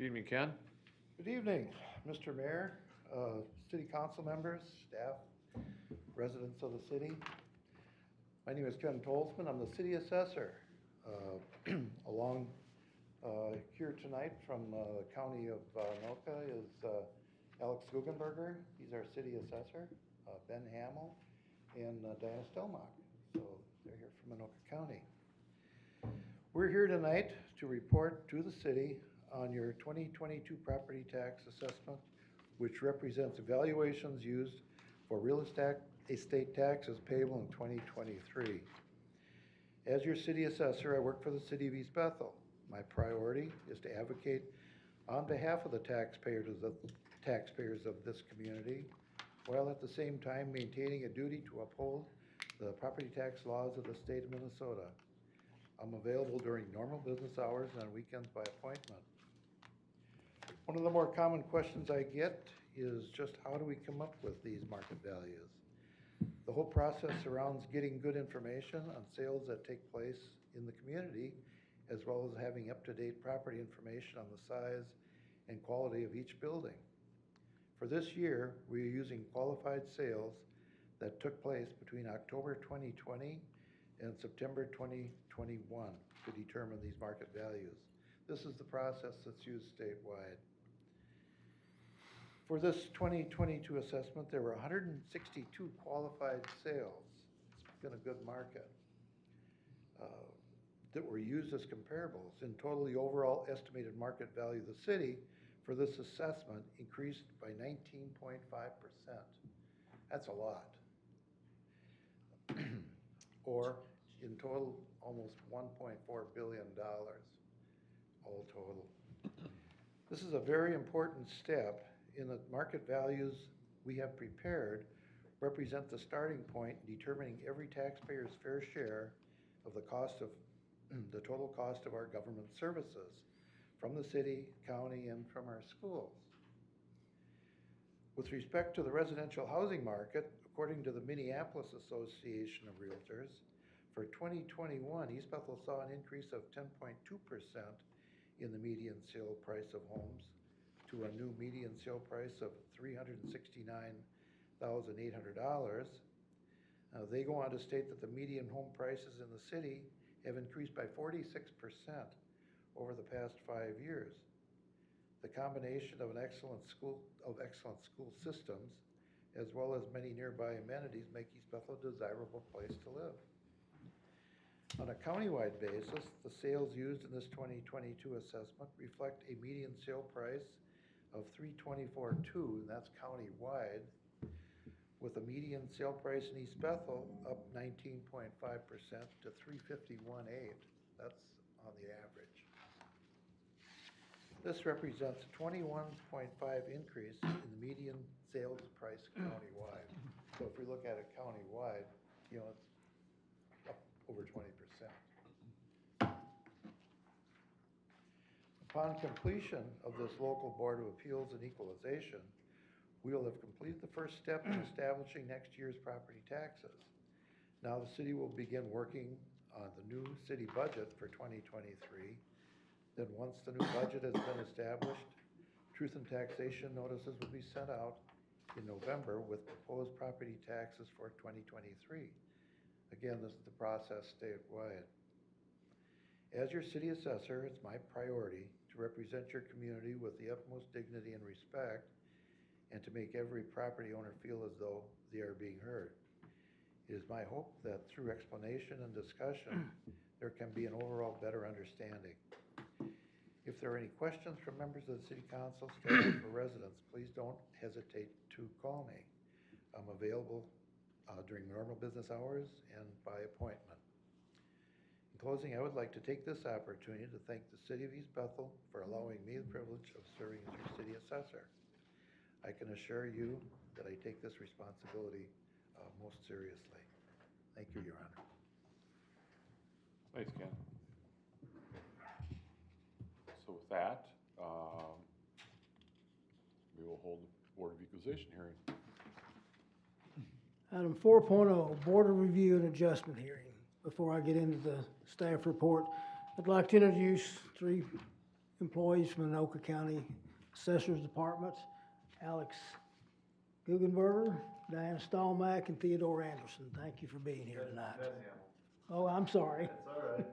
Good evening, Ken. Good evening, Mr. Mayor, city council members, staff, residents of the city. My name is Ken Tolzman. I'm the city assessor. Along here tonight from the county of Anoka is Alex Guggenberger. He's our city assessor. Ben Hamill and Diana Stelmach. So they're here from Anoka County. We're here tonight to report to the city on your 2022 property tax assessment, which represents evaluations used for real estate taxes payable in 2023. As your city assessor, I work for the city of East Bethel. My priority is to advocate on behalf of the taxpayers of this community, while at the same time maintaining a duty to uphold the property tax laws of the state of Minnesota. I'm available during normal business hours and on weekends by appointment. One of the more common questions I get is just how do we come up with these market values? The whole process surrounds getting good information on sales that take place in the community, as well as having up-to-date property information on the size and quality of each building. For this year, we are using qualified sales that took place between October 2020 and September 2021 to determine these market values. This is the process that's used statewide. For this 2022 assessment, there were 162 qualified sales. It's been a good market that were used as comparables. In total, the overall estimated market value of the city for this assessment increased by 19.5%. That's a lot. Or in total, almost $1.4 billion, all total. This is a very important step in the market values we have prepared represent the starting point in determining every taxpayer's fair share of the total cost of our government services from the city, county, and from our schools. With respect to the residential housing market, according to the Minneapolis Association of Realtors, for 2021, East Bethel saw an increase of 10.2% in the median sale price of homes to a new median sale price of $369,800. They go on to state that the median home prices in the city have increased by 46% over the past 5 years. The combination of excellent school systems, as well as many nearby amenities, make East Bethel a desirable place to live. On a countywide basis, the sales used in this 2022 assessment reflect a median sale price of $324,200, and that's countywide, with a median sale price in East Bethel up 19.5% to $351,800. That's on the average. This represents a 21.5% increase in the median sales price countywide. So if we look at it countywide, it's up over 20%. Upon completion of this local Board of Appeals and Equalization, we will have completed the first step in establishing next year's property taxes. Now the city will begin working on the new city budget for 2023. Then once the new budget has been established, truth and taxation notices will be sent out in November with proposed property taxes for 2023. Again, this is the process statewide. As your city assessor, it's my priority to represent your community with the utmost dignity and respect, and to make every property owner feel as though they are being heard. It is my hope that through explanation and discussion, there can be an overall better understanding. If there are any questions from members of the City Council, staff, or residents, please don't hesitate to call me. I'm available during normal business hours and by appointment. In closing, I would like to take this opportunity to thank the City of East Bethel for allowing me the privilege of serving as your city assessor. I can assure you that I take this responsibility most seriously. Thank you, Your Honor. Thanks, Ken. So with that, we will hold the Board of Equalization hearing. Item 4.0, Board of Review and Adjustment hearing. Before I get into the staff report, I'd like to introduce three employees from the Anoka County Assessor's Department, Alex Guggenberger, Diana Stallmack, and Theodore Anderson. Thank you for being here tonight. Oh, I'm sorry. That's all right.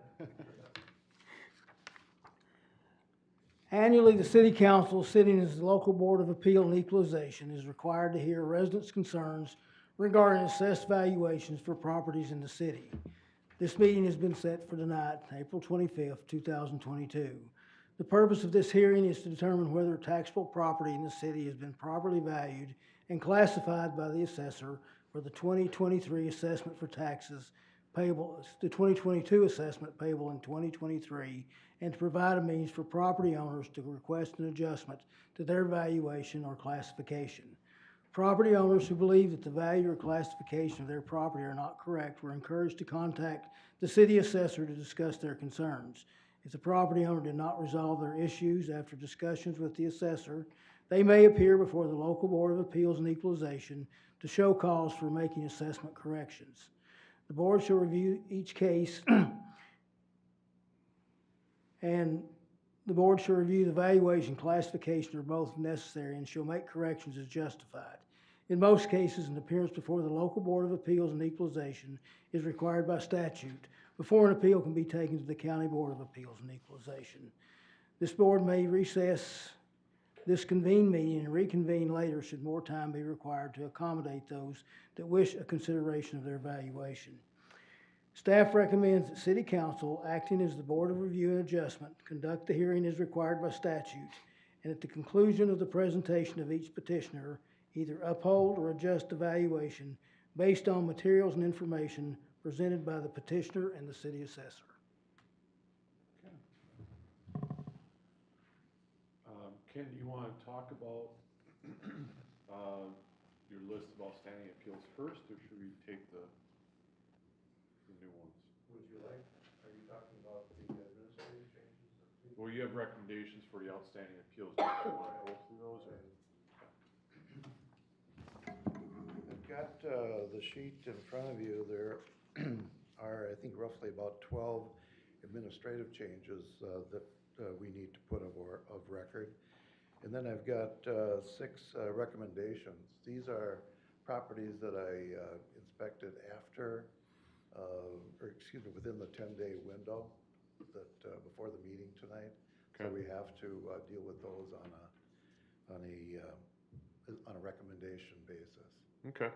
Annually, the City Council, sitting as the local Board of Appeal and Equalization, is required to hear residents' concerns regarding assessed valuations for properties in the city. This meeting has been set for tonight, April 25th, 2022. The purpose of this hearing is to determine whether taxable property in the city has been properly valued and classified by the assessor for the 2023 assessment for taxes payable, the 2022 assessment payable in 2023, and to provide a means for property owners to request an adjustment to their valuation or classification. Property owners who believe that the value or classification of their property are not correct were encouraged to contact the city assessor to discuss their concerns. If the property owner did not resolve their issues after discussions with the assessor, they may appear before the local Board of Appeals and Equalization to show cause for making assessment corrections. The board shall review each case and the board shall review the valuation, classification are both necessary and shall make corrections as justified. In most cases, an appearance before the local Board of Appeals and Equalization is required by statute before an appeal can be taken to the County Board of Appeals and Equalization. This board may recess this convened meeting and reconvene later should more time be required to accommodate those that wish a consideration of their valuation. Staff recommends that City Council, acting as the Board of Review and Adjustment, conduct the hearing as required by statute, and at the conclusion of the presentation of each petitioner, either uphold or adjust the valuation based on materials and information presented by the petitioner and the city assessor. Ken, do you want to talk about your list of outstanding appeals first, or should we take the new ones? Would you like, are you talking about the administrative changes? Well, you have recommendations for the outstanding appeals. Do you want to go through those? Or? I've got the sheet in front of you. There are, I think, roughly about 12 administrative changes that we need to put of record. And then I've got 6 recommendations. These are properties that I inspected after, or excuse me, within the 10-day window that before the meeting tonight. Okay. So we have to deal with those on a recommendation basis. Okay.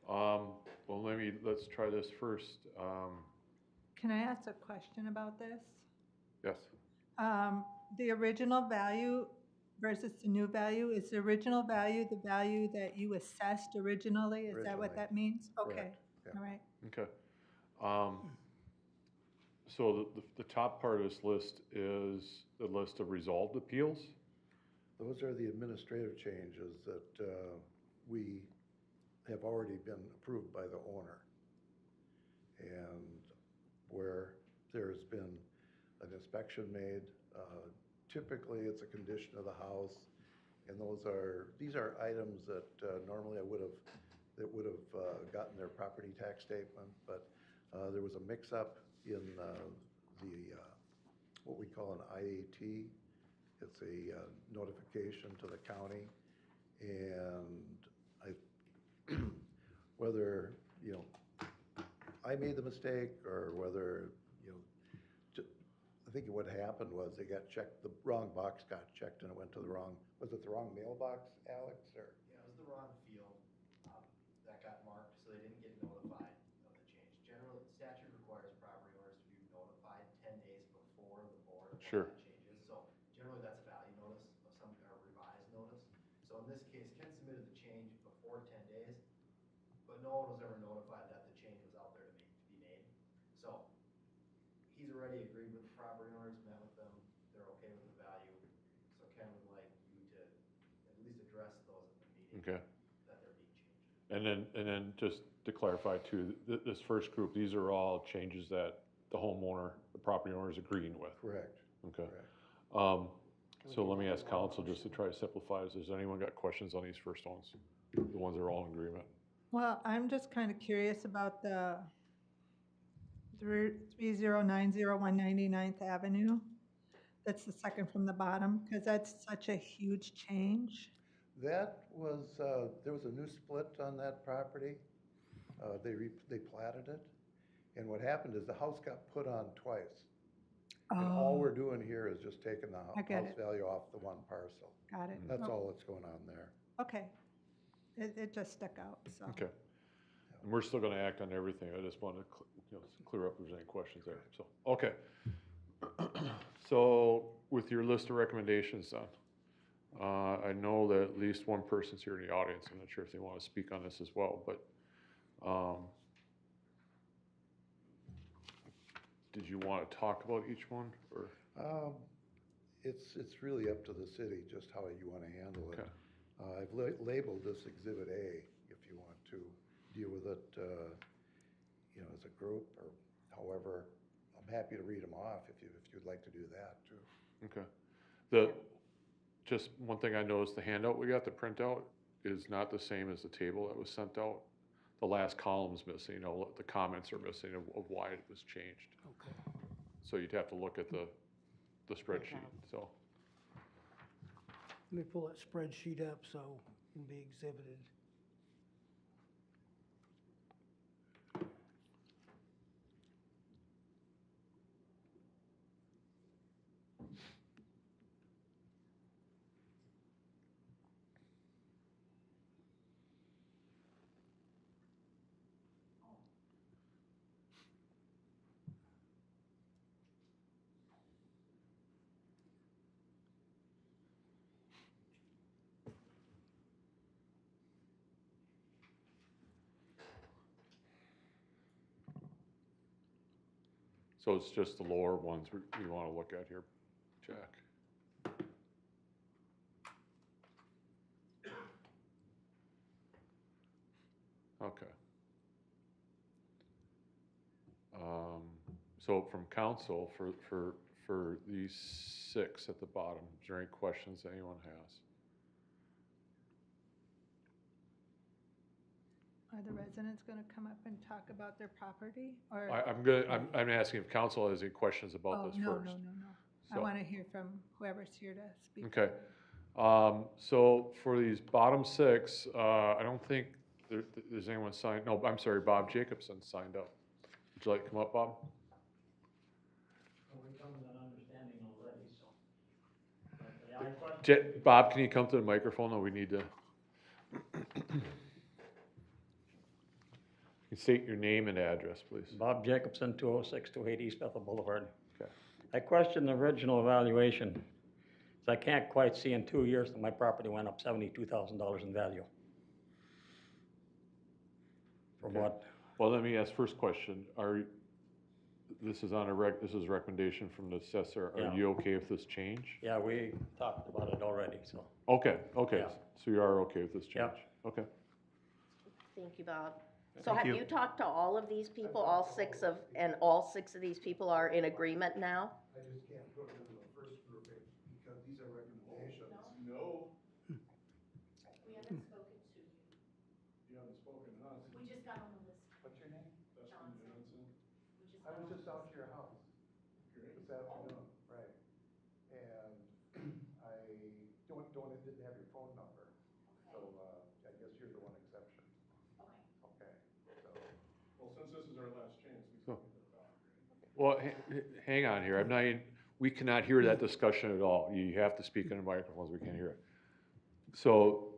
Well, let's try this first. Can I ask a question about this? Yes. The original value versus the new value, is the original value the value that you assessed originally? Is that what that means? Okay. Correct. Yeah. All right. Okay. So the top part of this list is the list of resolved appeals? Those are the administrative changes that we have already been approved by the owner. And where there's been an inspection made, typically it's a condition of the house, and these are items that normally that would have gotten their property tax statement, but there was a mix-up in what we call an IAT. It's a notification to the county, and whether I made the mistake or whether I think what happened was they got checked, the wrong box got checked and it went to the wrong, was it the wrong mailbox, Alex, or? Yeah, it was the wrong field that got marked, so they didn't get notified of the change. Generally, statute requires property owners to be notified 10 days before the board of Sure. changes. So generally, that's a value notice of some or revised notice. So in this case, Ken submitted the change before 10 days, but no one was ever notified that the change was out there to be made. So he's already agreed with the property owners, met with them, they're okay with the value. So Ken would like you to at least address those at the meeting. Okay. That they're being changed. And then just to clarify too, this first group, these are all changes that the homeowner, the property owner is agreeing with. Correct. Okay. Correct. So let me ask council just to try to simplify this. Has anyone got questions on these first ones? The ones that are all in agreement? Well, I'm just kind of curious about the 3090 199th Avenue. That's the second from the bottom, because that's such a huge change. That was, there was a new split on that property. They platted it, and what happened is the house got put on twice. And all we're doing here is just taking the I get house it. value off the one parcel. Got it. That's Oh, all that's going on there. Okay. It just stuck out, so. Okay. And we're still gonna act on everything. I just wanted to, clear up if there's any questions there, so, okay. So with your list of recommendations then, I know that at least one person's here in the audience. I'm not sure if they want to speak on this as well, but, did you want to talk about each one, or? It's really up to the city, just how you want to handle it. Okay. I've labeled this Exhibit A, if you want to deal with it, as a group, or however. I'm happy to read them off if you'd like to do that, too. Okay. Just one thing I noticed, the handout we got, the printout, is not the same as the table that was sent out. The last column's missing, the comments are missing of why it was changed. Okay. So you'd have to look at the spreadsheet, so. Let me pull that spreadsheet up so it can be exhibited. So it's just the lower ones we want to look at here, Jack. Okay. So from council, for these 6 at the bottom, is there any questions anyone has? Are the residents going to come up and talk about their property, or? I'm asking if council has any questions about this No, first. no. I So- want to hear from whoever's here to speak. Okay. So for these bottom 6, I don't think there's anyone signed, no, I'm sorry, Bob Jacobson signed up. Would you like to come up, Bob? We come to an understanding already, so. But, I question. Bob, can you come to the microphone? No, we need to. You state your name and address, please. Bob Jacobson, 206, 280 East Bethel Boulevard. Okay. I question the original evaluation, 'cause I can't quite see in 2 years that my property went up $72,000 in value. From Okay. what? Well, let me ask first question. This is this is a recommendation from the assessor. Are Yeah. you okay with this change? Yeah, we talked about it already, so. Okay, Yeah. so you are okay with this Yeah. change? Okay. Thank you, Bob. So Thank have you. you talked to all of these people, all 6 of these people are in agreement now? I just can't put them in the first group because these are recommendations. No, We haven't spoken to you. you haven't spoken to us. We just got on the list. What's your name? Johnson. We just I got was on just the out list. to your house this afternoon, right. And I didn't have your phone number, so, I guess you're the one exception. Okay. Okay, so. Well, since this is our last chance, we So- can talk, right? Well, hang on here. We cannot hear that discussion at all. You have to speak in the microphones. We can't hear it. So,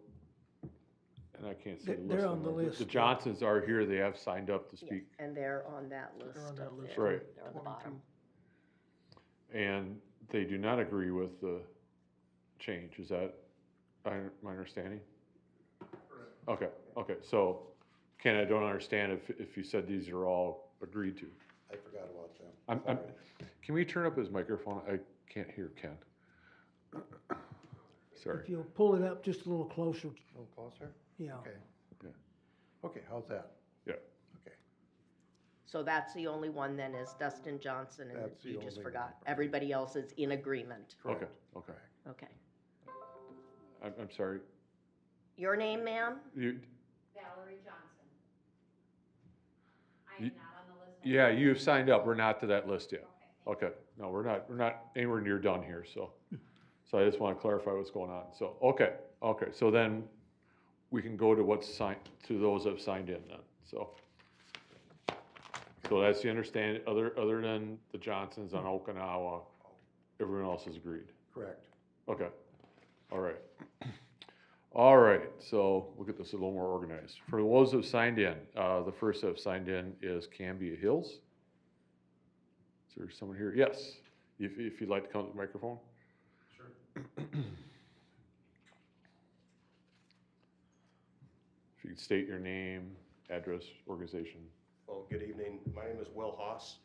and I can't see the list. They're on the anymore. list. The Johnsons are here. They have signed up to Yes, speak. and they're on that list. They're on that up list. there. Right. They're on the bottom. And they do not agree with the change. Is that my understanding? Correct. Okay. So, Ken, I don't understand if you said these are all agreed to. I forgot about them. I'm, Sorry. can we turn up his microphone? I can't hear Ken. Sorry. If you'll pull it up just a little closer, A little closer? yeah. Okay. Yeah. Okay, how's that? Yeah. Okay. So that's the only one then is Dustin Johnson, and That's the you just only forgot. one. Everybody else is in agreement. Okay, Correct. okay. Okay. I'm sorry. Your name, ma'am? Valerie Johnson. I You- am not on the list. Yeah, you've signed up. We're not to that list yet. Okay, Okay, no, we're not anywhere near done here, so I just want to clarify what's going on. So, okay, so then we can go to what's signed, to those that have signed in then, so. So that's the understanding, other than the Johnsons on Okinawa, everyone else has agreed. Correct. Okay, all right. All right, so we'll get this a little more organized. For those that have signed in, the first that have signed in is Cambia Hills. Is there someone here? Yes, if you'd like to come to the microphone. Sure. If you could state your name, address, organization. Well, good evening. My name is Will Haas.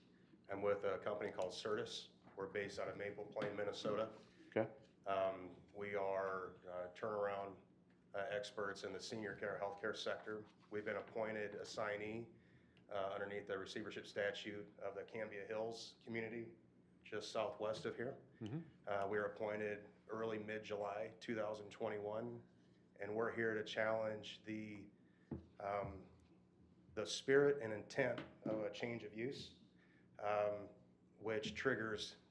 I'm with a company called Certus. We're based out of Maple Plain, Minnesota. Okay, We are turnaround experts in the senior care healthcare sector. We've been appointed assignee underneath the receivership statute of the Cambia Hills community, just southwest of here. We were appointed early mid-July 2021, and we're here to challenge the spirit and intent of a change of use, which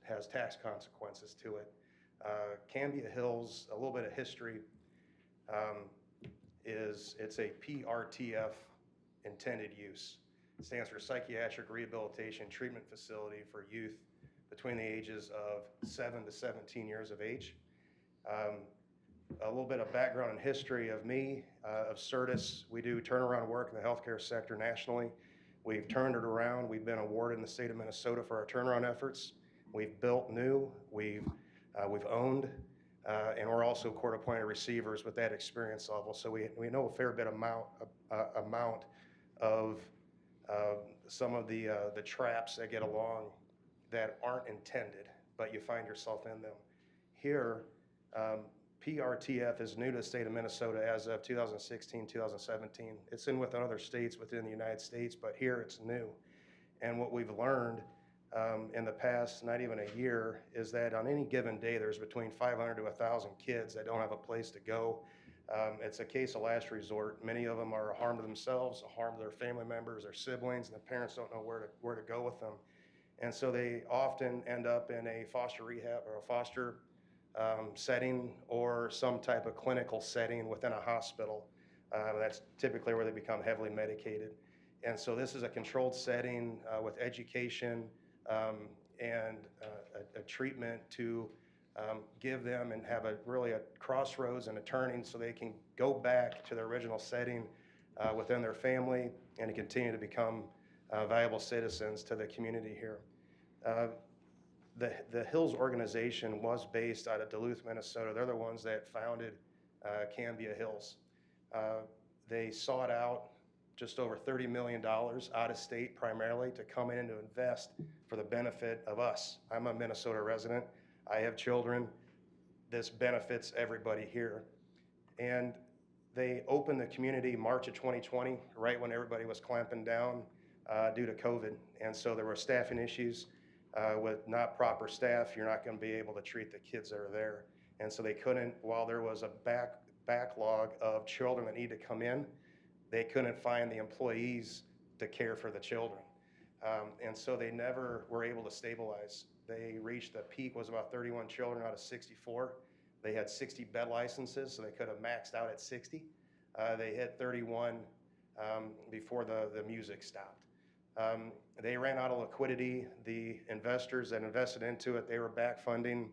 has tax consequences to it. Cambia Hills, a little bit of history, it's a PRTF intended use. It stands for Psychiatric Rehabilitation Treatment Facility for youth between the ages of 7 to 17 years of age. A little bit of background and history of me, of Certus. We do turnaround work in the healthcare sector nationally. We've turned it around. We've been awarded in the state of Minnesota for our turnaround efforts. We've built new, we've owned, and we're also court-appointed receivers with that experience level. So we know a fair bit amount of some of the traps that get along that aren't intended, but you find yourself in them. Here, PRTF is new to the state of Minnesota as of 2016, 2017. It's in with other states within the United States, but here it's new. And what we've learned in the past, not even a year, is that on any given day, there's between 500 to 1,000 kids that don't have a place to go. It's a case of last resort. Many of them are a harm to themselves, a harm to their family members, their siblings, and the parents don't know where to go with them. And so they often end up in a foster rehab or a foster setting or some type of clinical setting within a hospital. That's typically where they become heavily medicated. And so this is a controlled setting with education and a treatment to give them and have really a crossroads and a turning so they can go back to their original setting within their family and to continue to become valuable citizens to the community here. The Hills organization was based out of Duluth, Minnesota. They're the ones that founded Cambia Hills. They sought out just over $30 million out of state primarily to come in and to invest for the benefit of us. I'm a Minnesota resident. I have children. This benefits everybody here. And they opened the community March of 2020, right when everybody was clamping down due to COVID. And so there were staffing issues. With not proper staff, you're not going to be able to treat the kids that are there. And so they couldn't, while there was a backlog of children that need to come in, they couldn't find the employees to care for the children. And so they never were able to stabilize. They reached the peak was about 31 children out of 64. They had 60 bed licenses, so they could have maxed out at 60. They hit 31 before the music stopped. They ran out of liquidity. The investors that invested into it, they were back funding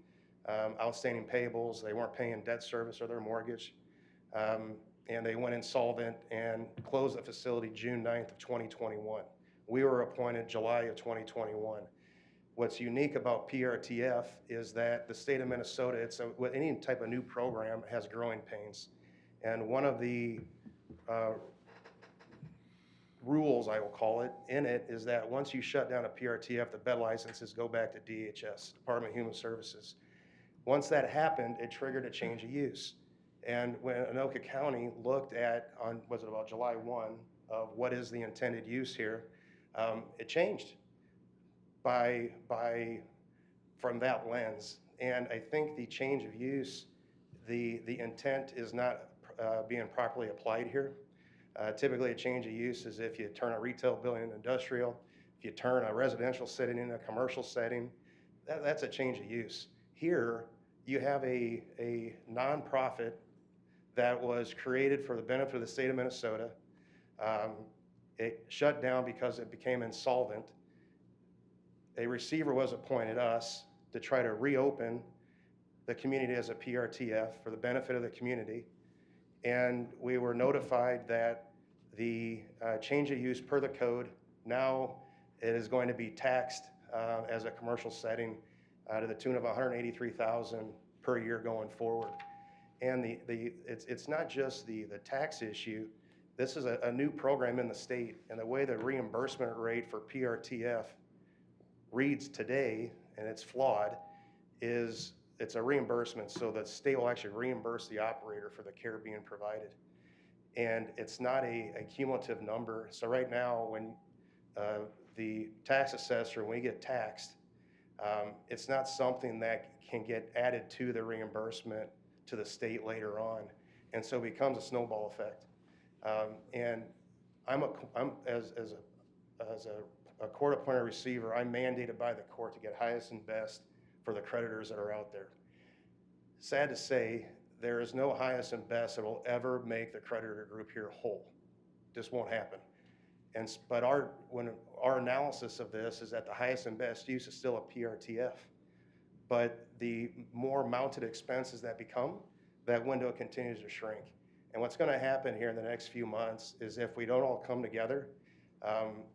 outstanding payables. They weren't paying debt service or their mortgage. And they went insolvent and closed the facility June 9th of 2021. We were appointed July of 2021. What's unique about PRTF is that the state of Minnesota, with any type of new program, has growing pains. And one of the rules, I will call it, in it is that once you shut down a PRTF, the bed licenses go back to DHS, Department of Human Services. Once that happened, it triggered a change of use. And when Anoka County looked at, was it about July 1, of what is the intended use here, it changed from that lens. And I think the change of use, the intent is not being properly applied here. Typically, a change of use is if you turn a retail building into industrial, if you turn a residential setting into a commercial setting. that's a change of use. Here, you have a nonprofit that was created for the benefit of the state of Minnesota. It shut down because it became insolvent. A receiver was appointed, us, to try to reopen the community as a PRTF for the benefit of the community. And we were notified that the change of use per the code, now it is going to be taxed as a commercial setting to the tune of $183,000 per year going forward. And it's not just the tax issue. This is a new program in the state, and the way the reimbursement rate for PRTF reads today, and it's flawed, is it's a reimbursement, so the state will actually reimburse the operator for the care being provided. And it's not a cumulative number. So right now, when the tax assessor, when we get taxed, it's not something that can get added to the reimbursement to the state later on. And so it becomes a snowball effect. And I'm as a court-appointed receiver, I'm mandated by the court to get highest and best for the creditors that are out there. Sad to say, there is no highest and best that will ever make the creditor group here whole. Just won't happen. But our analysis of this is that the highest and best use is still a PRTF. But the more mounted expenses that become, that window continues to shrink. And what's going to happen here in the next few months is if we don't all come together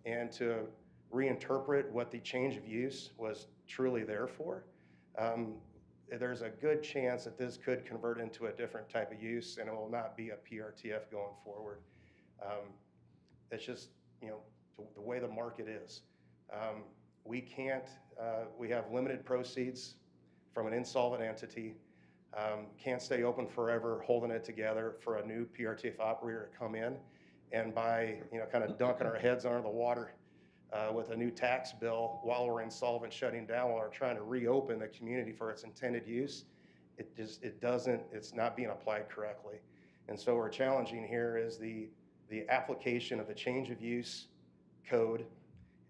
and to reinterpret what the change of use was truly there for, there's a good chance that this could convert into a different type of use and it will not be a PRTF going forward. It's just, the way the market is. We can't, we have limited proceeds from an insolvent entity, can't stay open forever holding it together for a new PRTF operator to come in and by, kind of dunking our heads under the water with a new tax bill while we're insolvent, shutting down, while we're trying to reopen the community for its intended use. It's not being applied correctly. And so we're challenging here is the application of the change of use code,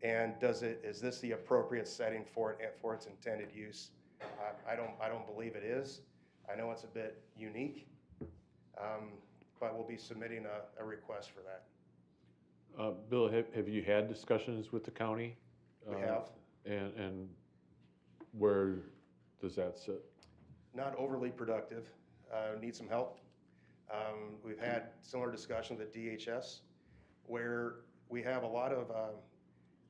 and is this the appropriate setting for its intended use? I don't believe it is. I know it's a bit unique, but we'll be submitting a request for that. Bill, have you had discussions with the county? We have. And where does that sit? Not overly productive, need some help. We've had similar discussions at DHS where we have a lot of, at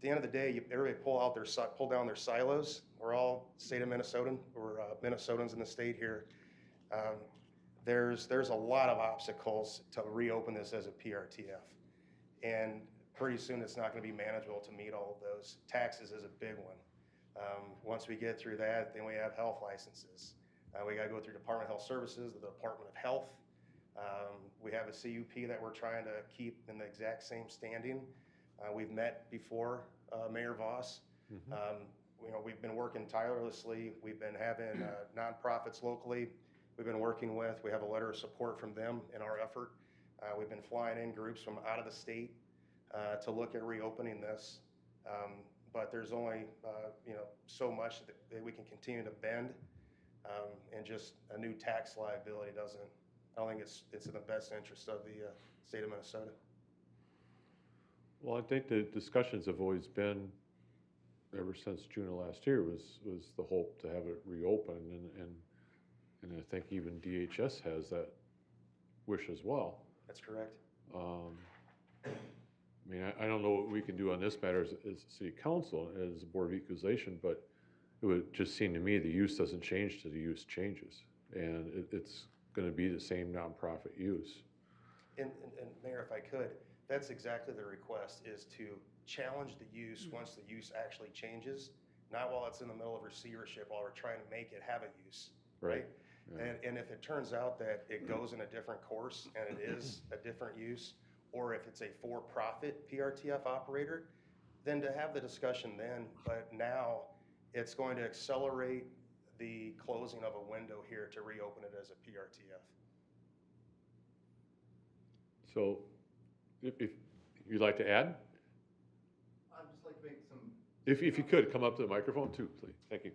the end of the day, everybody pull down their silos. We're all state of Minnesotan, we're Minnesotans in the state here. There's a lot of obstacles to reopen this as a PRTF. And pretty soon it's not going to be manageable to meet all of those. Taxes is a big one. Once we get through that, then we have health licenses. We got to go through Department of Health Services, the Department of Health. We have a CUP that we're trying to keep in the exact same standing. We've met before, Mayor Voss. We've been working tirelessly. We've been having nonprofits locally we've been working with. We have a letter of support from them in our effort. We've been flying in groups from out of the state to look at reopening this. But there's only so much that we can continue to bend, and just a new tax liability I don't think it's in the best interest of the state of Minnesota. Well, I think the discussions have always been, ever since June of last year, was the hope to have it reopen, and I think even DHS has that wish as well. That's correct. I mean, I don't know what we can do on this matter as City Council, as a Board of Equalization, but it would just seem to me the use doesn't change till the use changes, and it's going to be the same nonprofit use. And Mayor, if I could, that's exactly the request, is to challenge the use once the use actually changes, not while it's in the middle of receivership, while we're trying to make it have a use, right? Yeah. And if it turns out that it goes in a different course and it is a different use, or if it's a for-profit PRTF operator, then to have the discussion then. But now it's going to accelerate the closing of a window here to reopen it as a PRTF. So if you'd like to add? I'd just like to make some. If you could, come up to the microphone too, please. Thank you.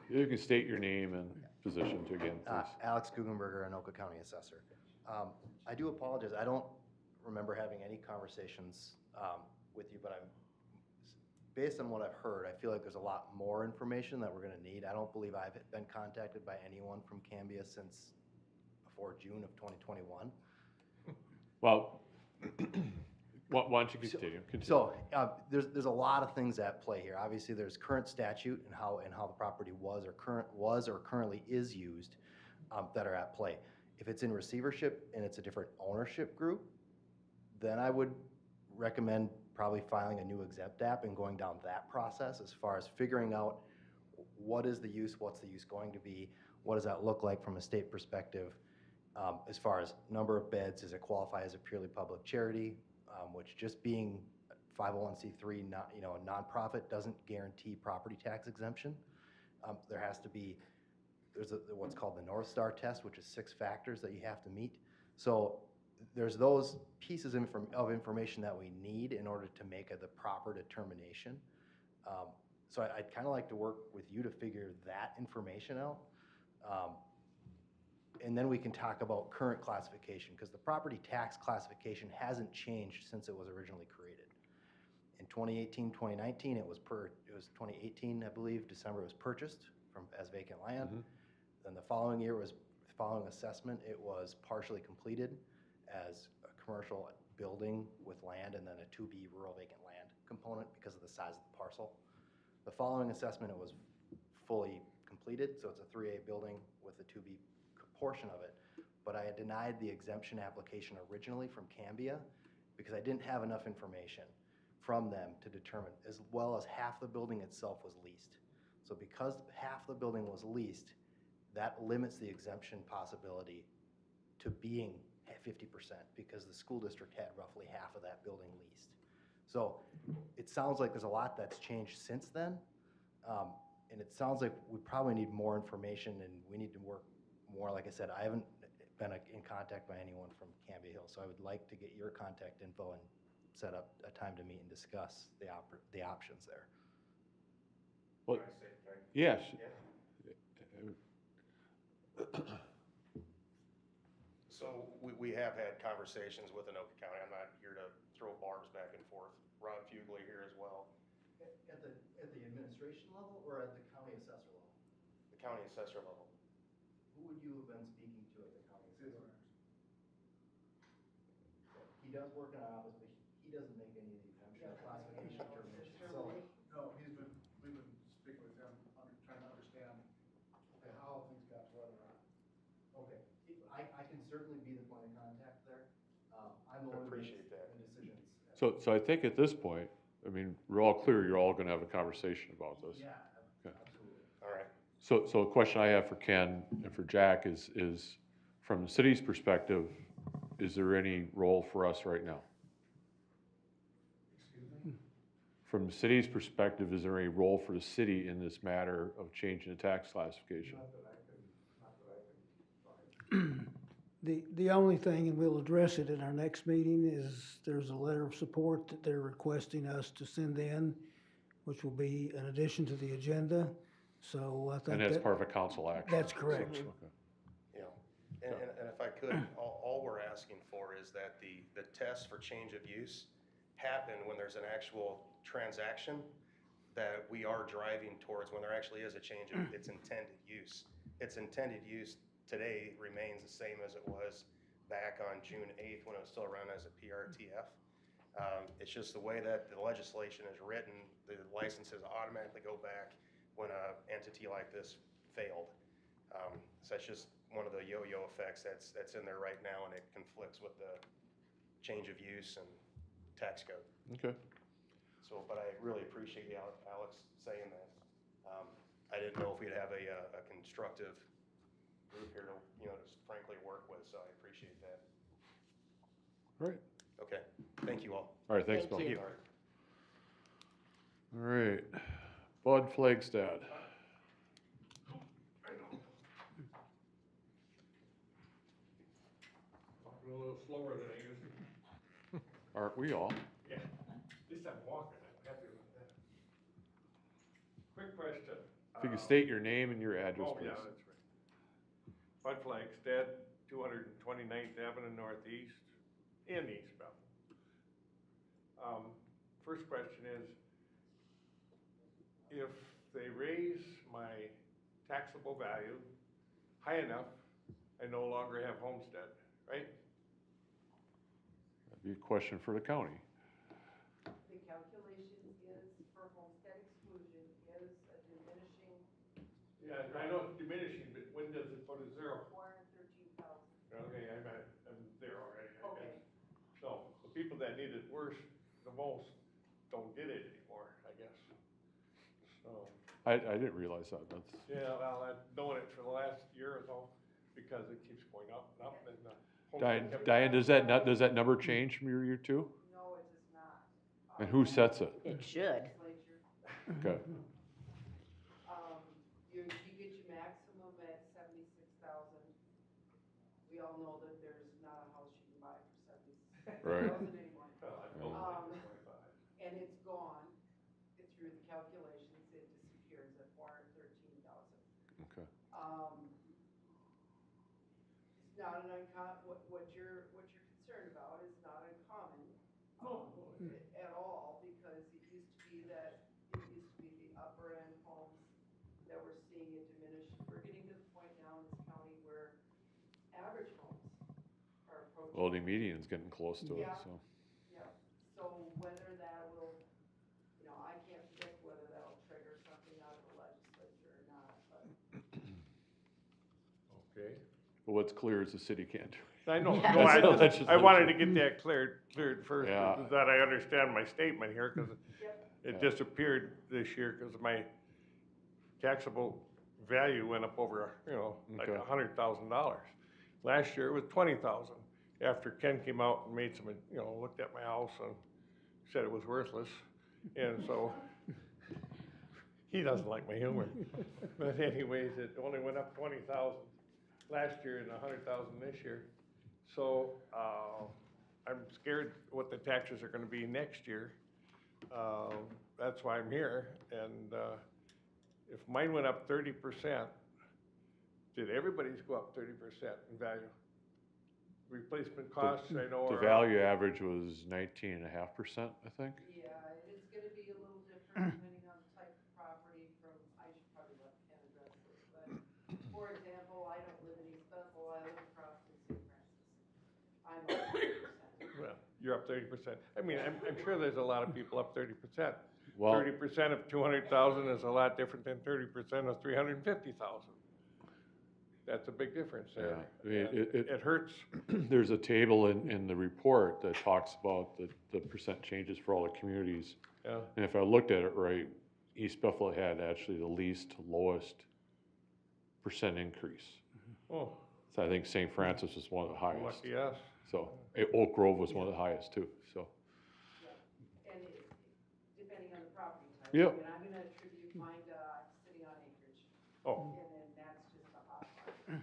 You can state your name and position to again, please. Alex Guggenberger, Anoka County Assessor. I do apologize, I don't remember having any conversations with you, but based on what I've heard, I feel like there's a lot more information that we're gonna need. I don't believe I've been contacted by anyone from Cambia since before June of 2021. Well, why don't you continue? So, there's a lot of things at play here. Obviously, there's current statute and how the property was or currently is used, that are at play. If it's in receivership and it's a different ownership group, then I would recommend probably filing a new exempt app and going down that process as far as figuring out what is the use, what's the use going to be, what does that look like from a state perspective, as far as number of beds, does it qualify as a purely public charity, which just being 501c3, not, you know, a nonprofit doesn't guarantee property tax exemption. There has to be, there's what's called the North Star test, which is 6 factors that you have to meet. So there's those pieces of information that we need in order to make the proper determination. So I'd kind of like to work with you to figure that information out. And then we can talk about current classification, because the property tax classification hasn't changed since it was originally created. In 2018, 2019, it was 2018, I believe, December, it was purchased as vacant land. Then the following year following assessment, it was partially completed as a commercial building with land, and then a 2B rural vacant land component because of the size of the parcel. The following assessment, it was fully completed, so it's a 3A building with a 2B portion of it. But I had denied the exemption application originally from Cambia because I didn't have enough information from them to determine, as well as half the building itself was leased. So because half the building was leased, that limits the exemption possibility to being 50%, because the school district had roughly half of that building leased. So it sounds like there's a lot that's changed since then. And it sounds like we probably need more information, and we need to work more. Like I said, I haven't been in contact by anyone from Cambia Hill, so I would like to get your contact info and set up a time to meet and discuss the options there. Well, Can I say, can I- yes. So we have had conversations with Anoka County. I'm not here to throw barbs back and forth. Ron Fugler here as well, At the administration level or at the county assessor level? the county assessor level. Who would you have been speaking to at the county assessor? He does work in our office, but he doesn't make any of the exemption or classification determinations, so. No, we've been speaking with him, trying to understand how things got to where they're at. Okay, I can certainly be the point of contact there. I'm the one who makes Appreciate that. the decisions. So I think at this point, I mean, we're all clear, you're all gonna have a conversation about this. Yeah, Okay. absolutely. All right. So a question I have for Ken and for Jack is from the city's perspective, is there any role for us right now? Excuse me? From the city's perspective, is there any role for the city in this matter of changing the tax classification? Not that I can find. The only thing, and we'll address it in our next meeting, is there's a letter of support that they're requesting us to send in, which will be an addition to the agenda. So I think And that's that, part of a council action? that's correct. Okay. Yeah, and if I could, all we're asking for is that the test for change of use happen when there's an actual transaction that we are driving towards, when there actually is a change of its intended use. Its intended use today remains the same as it was back on June 8th when it was still run as a PRTF. It's just the way that the legislation is written, the licenses automatically go back when an entity like this failed. So that's just one of the yo-yo effects that's in there right now, and it conflicts with the change of use and tax code. Okay. So, but I really appreciate you, Alex, saying that. I didn't know if we'd have a constructive group here to, just frankly work with, so I appreciate that. All right. Okay, thank you all. All right, thanks, Thank Bill. you. All right. All right. Bud Flagstad. Walking a little slower than I used to. Aren't we all? Yeah, at least I'm walking, I'm happy with that. Quick question, If you could state your name and your address, Oh, yeah, please. that's right. Bud Flagstead, 229th Avenue Northeast, in East Bethel. First question is, if they raise my taxable value high enough, I no longer have homestead, right? That'd be a question for the county. The calculation is for homestead exclusion is a diminishing Yeah, I know it's diminishing, but when does it go to zero? 413,000. Okay, I'm there already, I Okay. guess. So, the people that need it worse, the most, don't get it anymore, I guess. So, I didn't realize that, that's, yeah, well, I've known it for the last year or so, because it keeps going up and up, and the Diane, homestead kept- Diane, does that number change from year to year? No, it does not. And who sets it? It should. Legislature. Okay, You get your maximum at 76,000. We all know that there's not a house you can buy for 76,000 Right. anymore. Well, I told Um, them 25. And it's gone, through the calculations, it disappears at 413,000. okay. It's not an what you're concerned about is not uncommon. At all, because it used to be the upper end homes that we're seeing it diminish. We're getting to the point now in this county where average homes are approaching. Well, the median's getting close to it, Yeah. so. Yeah, so whether that will, I can't predict whether that'll trigger something out of the legislature or not, but. Okay. But what's clear is the city can't do it. I know, Yeah. no, I That's just, just I like- wanted to get that cleared first, Yeah. so that I understand my statement here, because Yep. it Yeah. disappeared this year, because my taxable value went up over, like Okay. $100,000. Last year it was 20,000, after Ken came out and made some, looked at my house and said it was worthless, and so, he doesn't like my humor. But anyways, it only went up 20,000 last year and 100,000 this year. So, I'm scared what the taxes are gonna be next year. That's why I'm here, and, if mine went up 30%, did everybody's go up 30% in value? Replacement costs, I know The are. value average was 19.5%, I think. Yeah, it's gonna be a little different depending on the type of property I should probably let Ken address this, but, for example, I don't live in East Bethel, I live across from St. Francis. I'm up 30%. Well, you're up 30%. I mean, I'm sure there's a lot of people up 30%. Well- 30% of 200,000 is a lot different than 30% of 350,000. That's a big difference there. Yeah, I mean, And it hurts. There's a table in the report that talks about the percent changes for all the communities. Yeah. And if I looked at it right, East Bethel had actually the least lowest percent increase. Oh, So I think St. Francis was one of the highest. lucky us. So Oak Grove was one of the highest too, so. And depending on the property type. Yep. And I'm gonna attribute mine to sitting on acreage, Oh, and then that's just a hot part.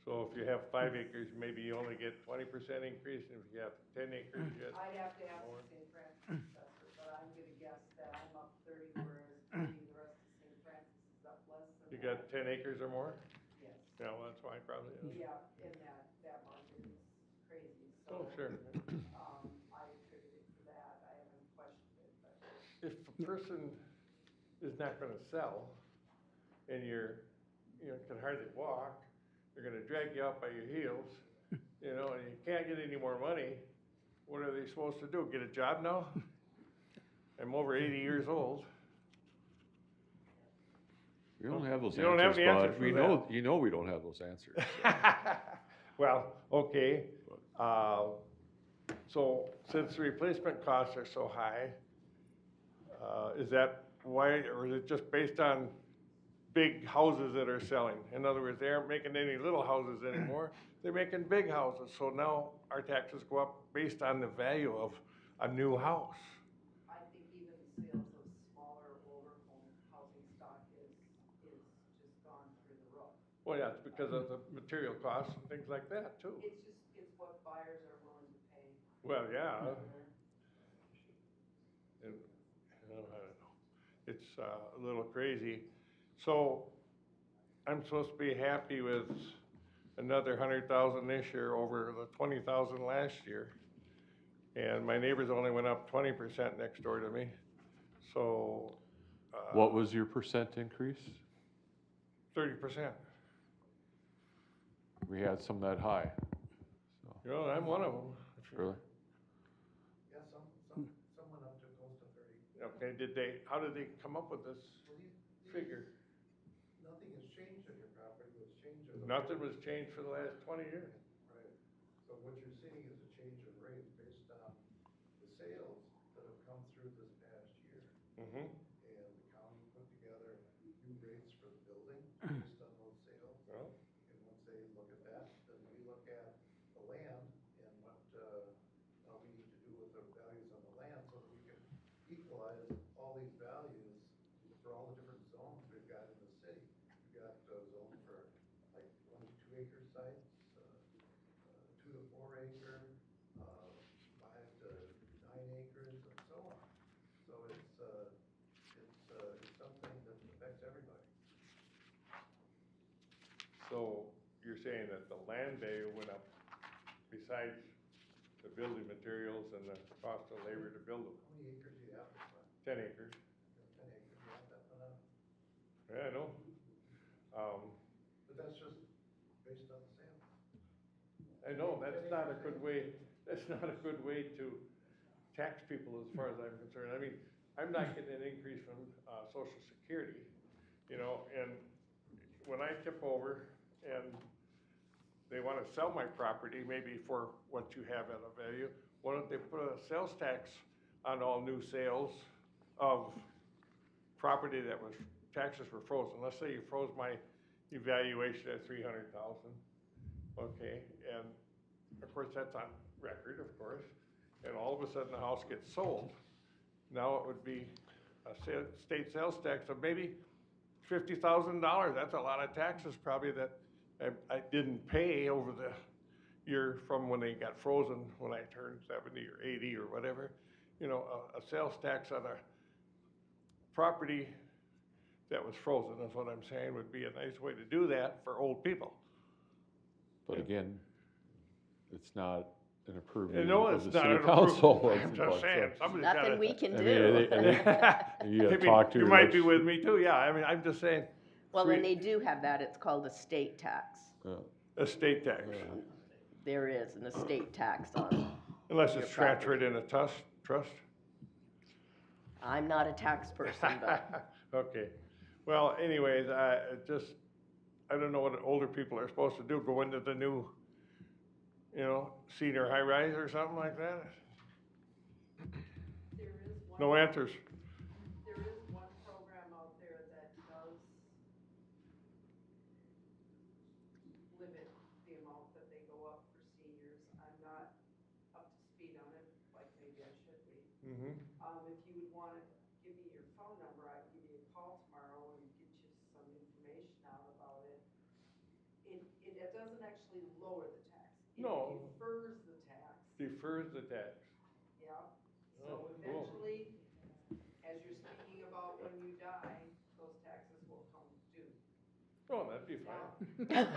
so if you have 5 acres, maybe you only get 20% increase, and if you have 10 acres, you get. I'd have to ask the St. Francis assessor, but I'm gonna guess that I'm up 30, whereas maybe the rest of St. Francis is up less than You that. got 10 acres or more? Yes. Yeah, well, that's why probably is. Yeah, and that market is crazy, so. Oh, sure. I attribute it to that, I haven't questioned it, but. If a person is not gonna sell, and can hardly walk, they're gonna drag you out by your heels, and you can't get any more money, what are they supposed to do? Get a job now? I'm over 80 years old. We don't have those You don't have answers, the answers Bud. for We that. know we don't have those answers. Well, okay, so since the replacement costs are so high, is that why, or is it just based on big houses that are selling? In other words, they aren't making any little houses anymore, they're making big houses, so now our taxes go up based on the value of a new house. I think even the sales of smaller, older housing stock is just gone through the roof. Well, yeah, it's because of the material costs and things like that, too. It's what buyers are willing to pay. Well, yeah. And, I don't know, it's a little crazy. So I'm supposed to be happy with another 100,000 this year over the 20,000 last year. And my neighbors only went up 20% next door to me, so. What was your percent increase? 30%. We had some that high, so, You know, I'm one of them. really? Yeah, some went up to close to 30. Okay, how did they come up with this Well, these- figure? Nothing has changed on your property, what's changed are the. Nothing was changed for the last 20 years. Right, so what you're seeing is a change in rates based on the sales that have come through this past year. Mm-hmm. And the county put together new rates for the building based on those sales. Well, And once they look at that, then we look at the land and what, we need to do with the values on the land so that we can equalize all these values for all the different zones we've got in the city. We've got a zone for like 1 to 2 acre sites, 2 to 4 acre, 5 to 9 acres, and so on. So it's something that affects everybody. so you're saying that the land value went up besides the building materials and the cost of labor to build them? How many acres do you have this one? 10 acres. 10 acres, you have that one up? Yeah, I know. But that's just based on the sales. I know, that's not a good way to tax people as far as I'm concerned. I mean, I'm not getting an increase from, Social Security, you know, and when I tip over and they wanna sell my property, maybe for what you have at a value, why don't they put a sales tax on all new sales of property that was, taxes were frozen? Let's say you froze my evaluation at 300,000, okay, and of course, that's on record, of course, and all of a sudden the house gets sold. Now it would be a state sales tax of maybe $50,000. That's a lot of taxes probably that I didn't pay over the year from when they got frozen, when I turned 70 or 80 or whatever. You know, a sales tax on a property that was frozen, is what I'm saying, would be a nice way to do that for old people. But again, it's not an approved You meeting know, of it's the not city an approved, council. I'm just saying, somebody's gotta. Nothing we can I mean, do. you gotta Maybe talk to you your might be legis- with me too, yeah, I mean, I'm just saying, Well, and they do have that, it's called a state tax. Yeah. estate tax, There is an estate tax on, unless your it's transferred in a trust. I'm not a tax person, but Okay, well, anyways, I don't know what older people are supposed to do, go into the new, you know, senior high rise or something like that? There is one. No answers. There is one program out there that does limit the amount that they go up for seniors. I'm not up to speed on it, like maybe I should be. Mm-hmm. If you would wanna give me your phone number, I can give you a call tomorrow and get you some information out about it. It doesn't actually lower the tax. No. It defers the tax. Defers the tax. Yeah, Oh, so cool. eventually, as you're speaking about when you die, those taxes will come due. Oh, that'd be fine. Now,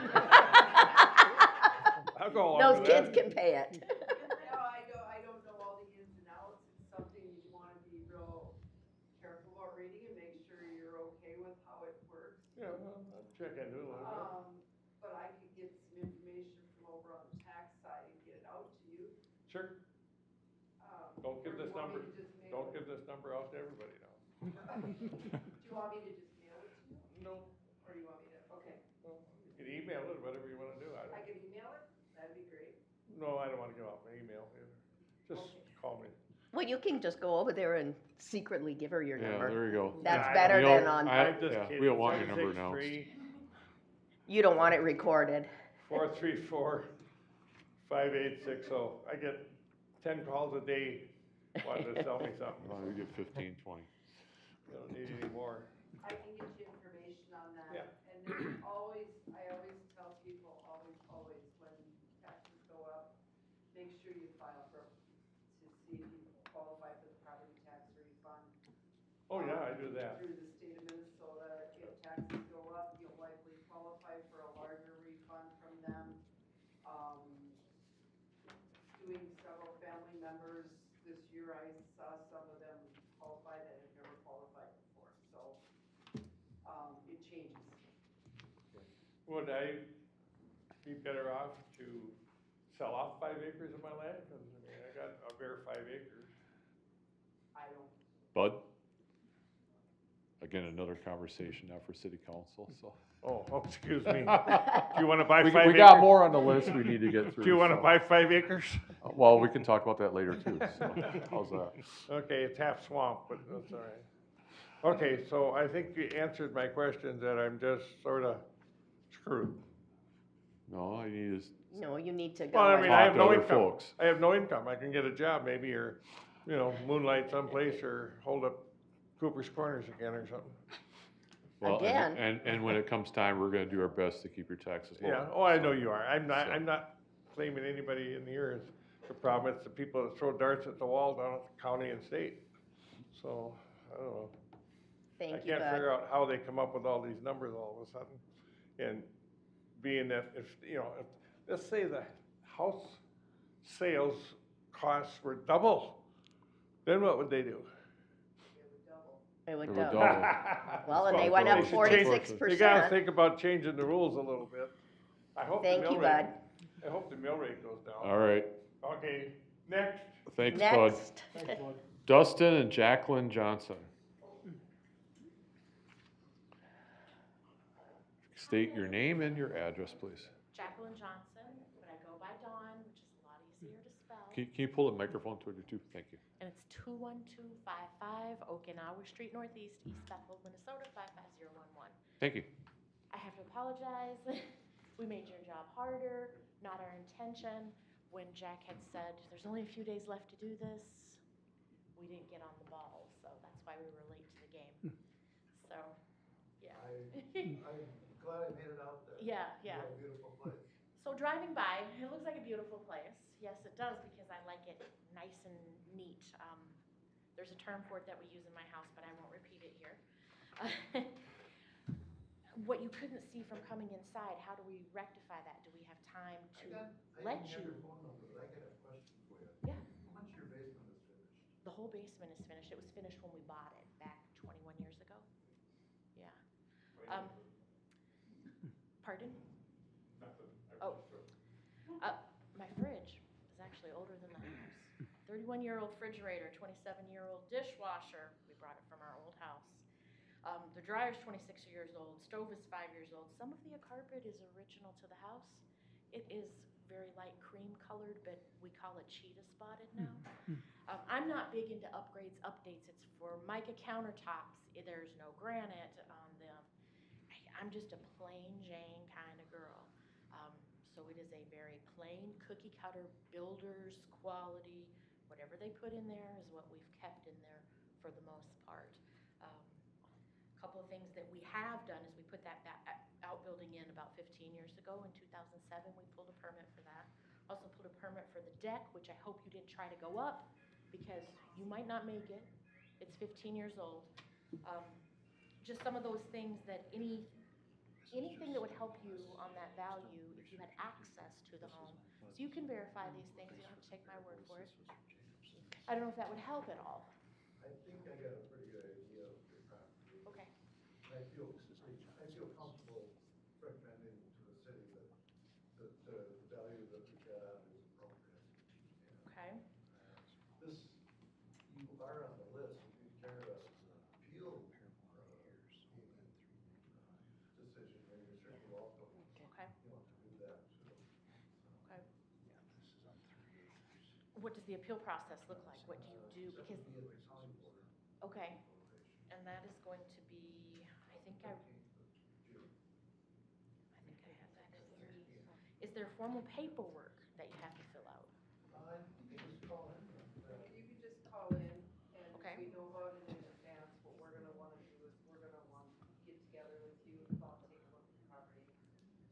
I'll go along those with kids that. can pay it. I don't know all the ins and outs, it's something you wanna be real careful about reading and make sure you're okay with how it works. Yeah, well, I'll check into it a little But I could get some information from over on the tax side and get it out to you. bit. Sure, don't Or give do this you want me number, to just mail don't it? give this number out to everybody now. Do you want me to just mail it to you, No, or do you want me to, okay, no, you can email it, whatever you wanna do, I can email it, that'd be great. no, I don't wanna give out my email either. Just Okay. call me. Well, you can just go over there and secretly give her your Yeah, number. there you go. That's Yeah, better You know, than on, I- I'm just yeah, kidding. we don't want your number announced. you don't want it recorded. 434-5860. I get 10 calls a day wanting to sell me something. Oh, you get 15, 20. I don't need any more. I can get you information on that. Yeah. And there's always, I always tell people, always, when taxes go up, make sure you file for, to see if you qualify for the property tax refund. Oh, yeah, I do that. Through the state of Minnesota, if taxes year I saw some of them qualify that had never qualified before, so, it changes. Would I be better off to sell off 5 acres of my land? Cause I mean, I got a bare 5 acres. I don't, Bud? Again, another conversation now for city council, so. Oh, excuse me. Do you wanna buy We 5 acres? we got more on the list we need to get through. Do you wanna so. buy 5 acres? Well, we can talk about that later too, so, how's that? Okay, it's half swamp, but that's all right. Okay, so I think you answered my questions that I'm just sorta screwed. No, all you need is, No, you need to go. Well, I and- mean, I have Talk to no other income. folks. I have no income. I can get a job maybe, or, you know, moonlight someplace, or hold up Cooper's Corners again or something. well, Again. and when it comes time, we're gonna do our best to keep your taxes low. Yeah, oh, I so. know you are. I'm So. not claiming anybody in here is the problem. It's the people that throw darts at the wall down at the county and state. So, I don't know. Thank I you, can't Bud. figure out how they come up with all these numbers all of a sudden. And being that if, you know, if, let's say the house sales costs were double, then what would they do? It would It would double. double. Well, and they Well, went they up should change- 46%. You gotta think about changing the rules a little bit. I hope the Thank mill you, rate, Bud. I hope the mill rate goes down. All right, Okay, next. thanks, Bud. Next. Dustin and Jacqueline Johnson. State your name and your address, please. Jacqueline Johnson, but I go by Dawn, which is a lot easier to spell. Can you pull the microphone toward you too? Thank you. And it's 21255 Okinawa Street Northeast, East Bethel, Minnesota 55011. Thank you. I have to apologize. We made your job harder, not our intention. When Jack had said, there's only a few days left to do this, we didn't get on the ball, so that's why we were late to the game. So, yeah. I'm glad I made it out there. Yeah, yeah. What a beautiful place. So driving by, it looks like a beautiful place. Yes, it does, because I like it nice and neat. There's a term for it that we use in my house, but I won't repeat it here. What you couldn't see from coming inside, how do we rectify that? Do we have time to let I didn't have you? your phone number, but I got a question for you. Yeah. How much your basement is finished? The whole basement is finished. It was finished when we bought it back 21 years ago. Yeah. Pardon? Oh. My fridge is actually older than the house. 31-year-old refrigerator, 27-year-old dishwasher. We brought it from our old house. The dryer's 26 years old. Stove is 5 years old. Some of the carpet is original to the house. It is very light cream colored, but we call it cheetah spotted now. I'm not big into upgrades, updates. It's for mica countertops. There's no granite on them. I'm just a plain Jane kind of girl. So it is a very plain cookie cutter builder's quality. Whatever they put in there is what we've kept in there for the most part. A couple of things that we have done is we put that outbuilding in about 15 years ago. In 2007, we pulled a permit for that. Also pulled a permit for the deck, which I hope you didn't try to go up because you might not make it. It's 15 years old. Just some of those things that anything that would help you on that value if you had access to the home. So you can verify these things. You don't have to take my word for it. I don't know if that would help at all. I think I got a pretty good idea of your property. Okay. I feel comfortable recommending to the city that the value that we got on it is appropriate. Okay. This, you are on the list, if you care us as an appeal, decision, then you're certainly welcome, Okay. you know, to do that too. Okay. What does the appeal process look like? What do you do? That Because, would be at the county board. okay, and that is going to be, I think I 15th of June. have that in here. Is there formal paperwork that you have to fill out? You can just call in. You can just call in, and Okay. we know about it in advance. What we're gonna wanna do is we're gonna want to get together with you and take a look at the property,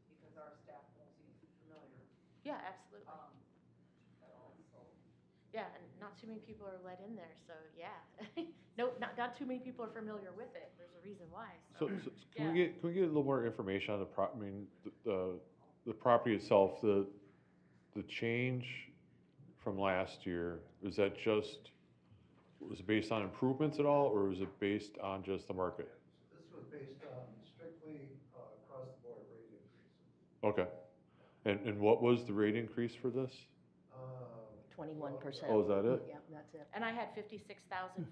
because our staff won't be familiar, Yeah, absolutely. at all, so. Yeah, and not too many people are let in there, so yeah. No, not too many people are familiar with it. There's a reason why. So Yeah. can we get a little more information on I mean, the property itself, the change from last year, is that just was it based on improvements at all, or was it based on just the market? This was based on strictly across the board rate increases. Okay. And what was the rate increase for this? 21%. Oh, is that it? Yep, that's it. And I had $56,571.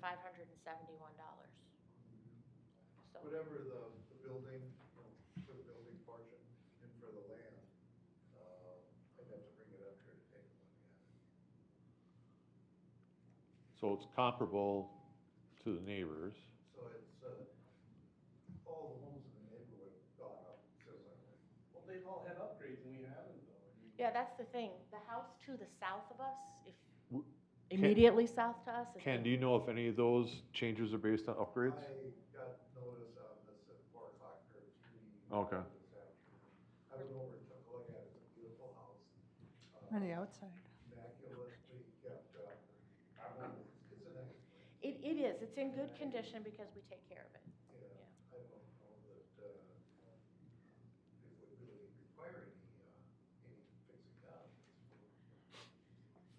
So, Whatever the building, for the building portion and for the land, I'd have to bring it up here to take a look at it. So it's comparable to the neighbors. So it's, all the homes in the neighborhood have gone up similarly. Well, they've all had upgrades and we haven't though. I mean, yeah, that's the thing. The house to the south of us, if W- immediately south to us, is Ken, do you know if any of those changes are based on upgrades? I got notice on this at 4 o'clock or 3 Okay. this afternoon. I went over and took a look at it. It's a beautiful house. On the outside. Immaculately kept up. It's a nice place. it is. It's in good condition because we take care of it. Yeah, I don't know that, it would really require any fixing up.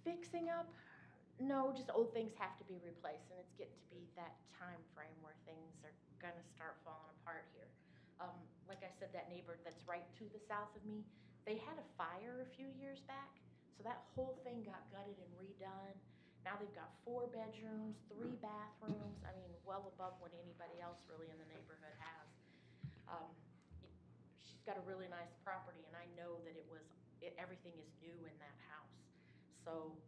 Fixing up, no, just old things have to be replaced, and it's getting to be that time frame where things are gonna start falling apart here. Like I said, that neighbor that's right to the south of me, they had a fire a few years back, so that whole thing got gutted and redone. Now they've got 4 bedrooms, 3 bathrooms, I mean, well above what anybody else really in the neighborhood has. She's got a really nice property, and I know that everything is new in that house. So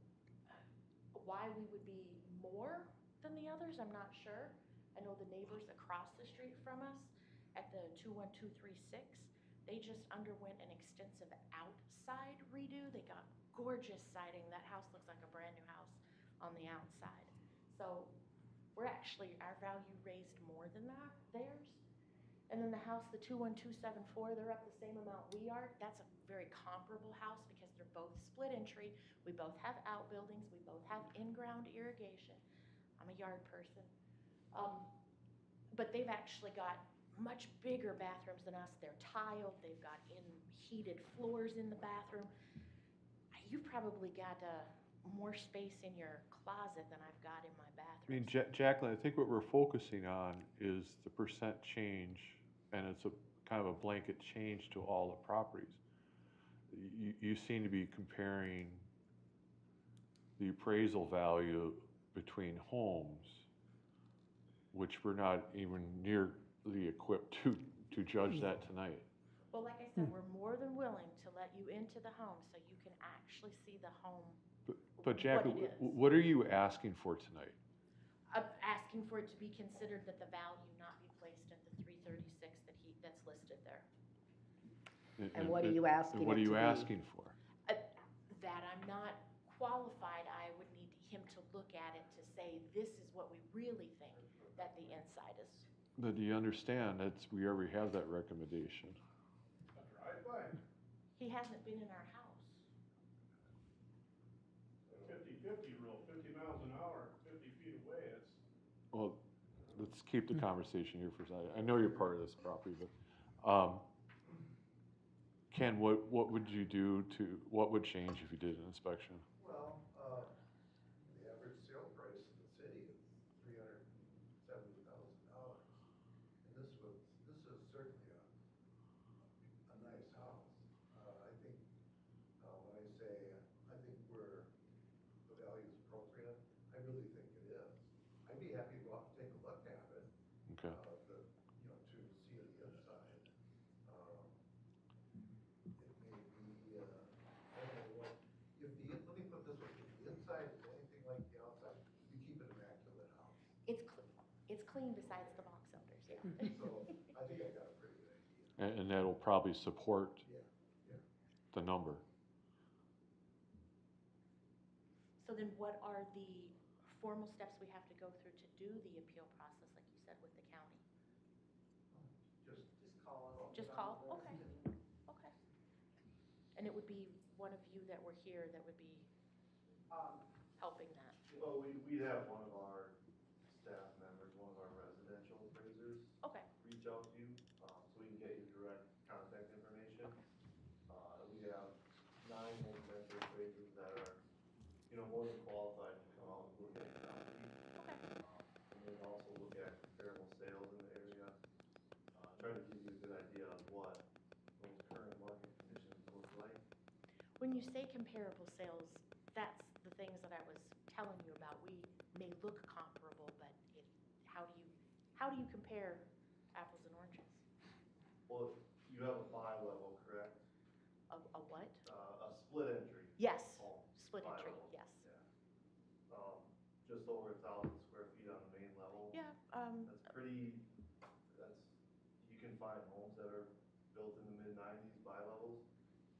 why we would be more than the others, I'm not sure. I know the neighbors across the street from us at the 21236, they just underwent an extensive outside redo. They got gorgeous siding. That house looks like a brand new house on the outside. So our value raised more than theirs. And then the house, the 21274, they're up the same amount we are. That's a very comparable house because they're both split entry. We both have outbuildings. We both have in-ground irrigation. I'm a yard person. But they've actually got much bigger bathrooms than us. They're tiled. They've got heated floors in the bathroom. You probably got more space in your closet than I've got in my bathroom. I mean, Jacqueline, I think what we're focusing on is the percent change, and it's a kind of a blanket change to all the properties. You seem to be comparing the appraisal value between homes, which we're not even nearly equipped to judge that tonight. Well, like I said, we're more than willing to let you into the home so you can actually see the home. But Jacqueline, what it is. what are you asking for tonight? I'm asking for it to be considered that the value not be placed at the 336 that's listed there. And what are you asking And what are it you to be? asking for? That I'm not qualified, I would need him to look at it to say, this is what we really think that the inside is. But do you understand we already have that recommendation? a driveway, He hasn't been in our house. 50-50 rule, 50 miles an hour, 50 feet away, it's. Well, let's keep the conversation here for a second. I know you're part of this property, but, Ken, what would you do what would change if you did an inspection? Well, the average sale price in the city is $370,000. And this is certainly a nice house. I think, when I say, I think the value is appropriate, I really think it is. I'd be happy to go out and take a look at it. Okay. To see the inside. It may be, I don't know what, let me put it this way, if the inside is anything like the outside, you keep an immaculate house. It's clean besides the box elders, yeah. So I think I got a pretty good idea. And that'll probably support Yeah. the number. So then what are the formal steps we have to go through to do the appeal process, like you said, with the county? Just call it. Just call? Okay. Okay. And it would be one of you that were here that would be helping that? Well, we'd have one of our staff members, one of our residential appraisers, Okay. reach out to you, so we can get your direct contact information. We have 9 residential appraisers that are, more than qualified to come out and look at the property. Okay. When you say comparable sales, that's the things that I was telling you about. We may look comparable, but how do you compare apples and oranges? Well, you have a buy level, correct? A what? A split entry. Yes, Home. split Buy entry, level, yes. Yeah. Just over 1,000 square feet on the main level. Yeah, That's pretty, you can find homes that are built in the mid-90s buy levels.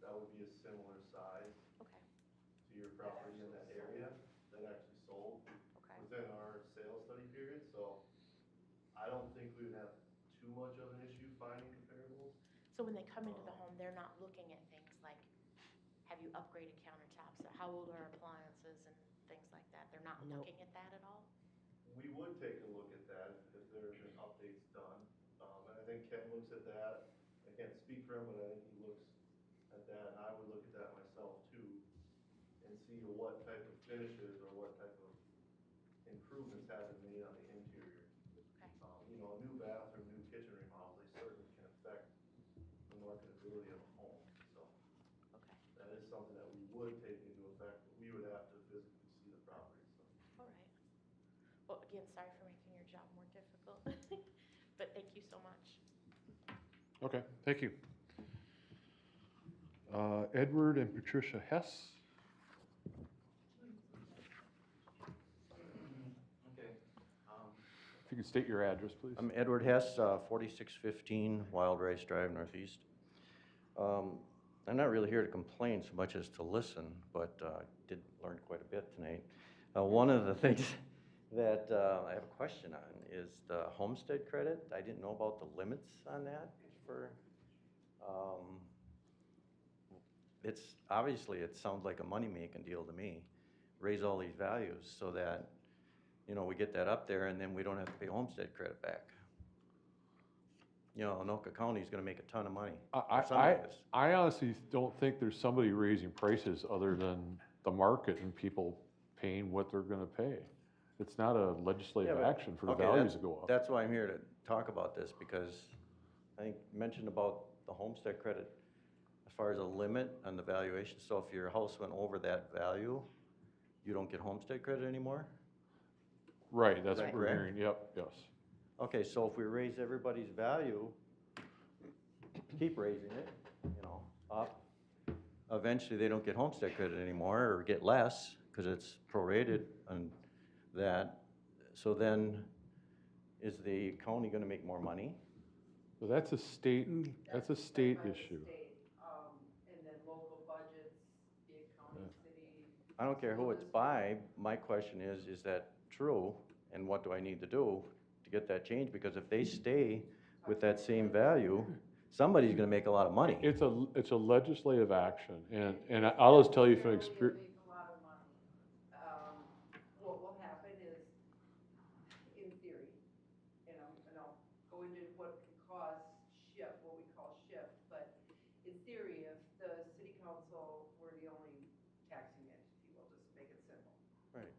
That would be a similar size okay, to your property in that area that actually sold okay. within our sales study period. So I don't think we would have too much of an issue finding comparables. So when they come into the home, they're not looking at things like, have you upgraded countertops? Or how old are appliances and things like that? They're not Nope. looking at that at all? We would take a look at that if there have been updates done. And I think Ken looks at that. I can't speak for him, but I think he looks at that, and I would look at that myself too, and see what type of finishes or what type of improvements have been made on the interior. Okay. A new bathroom, new kitchen remodels, they certainly can affect the marketability of a home. So Okay, that is something that we would take into effect, but we would have to physically see the property. So. all right. Well, again, sorry for making your job more difficult, but thank you so much. Okay, thank you. Edward and Patricia Hess. Okay. If you could state your address, please. I'm Edward Hess, 4615 Wild Rice Drive, Northeast. I'm not really here to complain so much as to listen, but did learn quite a bit tonight. One of the things that I have a question on is the homestead credit. I didn't know about the limits on that for, it's obviously, it sounds like a money-making deal to me. Raise all these values so that, we get that up there and then we don't have to pay homestead credit back. Anoka County is gonna make a ton of money. I honestly don't think there's somebody raising prices other than the market and people paying what they're gonna pay. It's not a legislative action for the values to go up. That's why I'm here to talk about this, because I think you mentioned about the homestead credit as far as a limit on the valuation. So if your house went over that value, you don't get homestead credit anymore? Right, that's Is what that we're correct? hearing, yep, yes. Okay, so if we raise everybody's value, keep raising it, up, eventually they don't get homestead credit anymore or get less because it's prorated on that. So then is the county gonna make more money? But that's a state issue. State, and then local budgets, be it county, city. I don't care who it's by, my question is that true? And what do I need to do to get that change? Because if they stay with that same value, somebody's gonna make a lot of money. It's a legislative action, and I'll just tell you from experience. Make a lot of money. What will happen is, in theory, and I'll go into what can cause shift, what we call shift, but in theory, if the city council were the only taxing entity, we'll just make it simple. Right.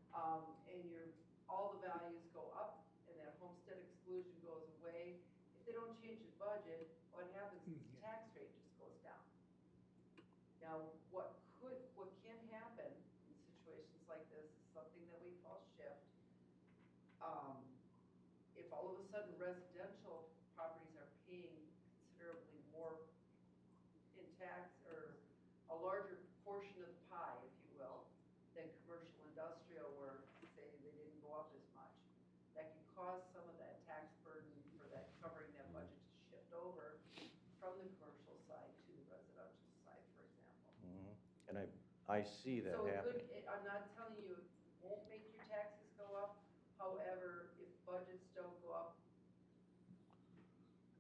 And all the values go up, and that homestead exclusion goes away. If they don't change the budget, what happens is the tax rate just goes down. Now, what can happen in situations like this is something that we call shift. If all of a sudden residential properties are paying considerably more in tax, or a larger portion of the pie, if you will, than commercial industrial, where, say, they didn't go up as much, that can cause some of that tax burden for that, covering that budget to shift over from the commercial side to the residential side, for example. Mhm. And I see that So happen. I'm not telling you it won't make your taxes go up. However, if budgets don't go up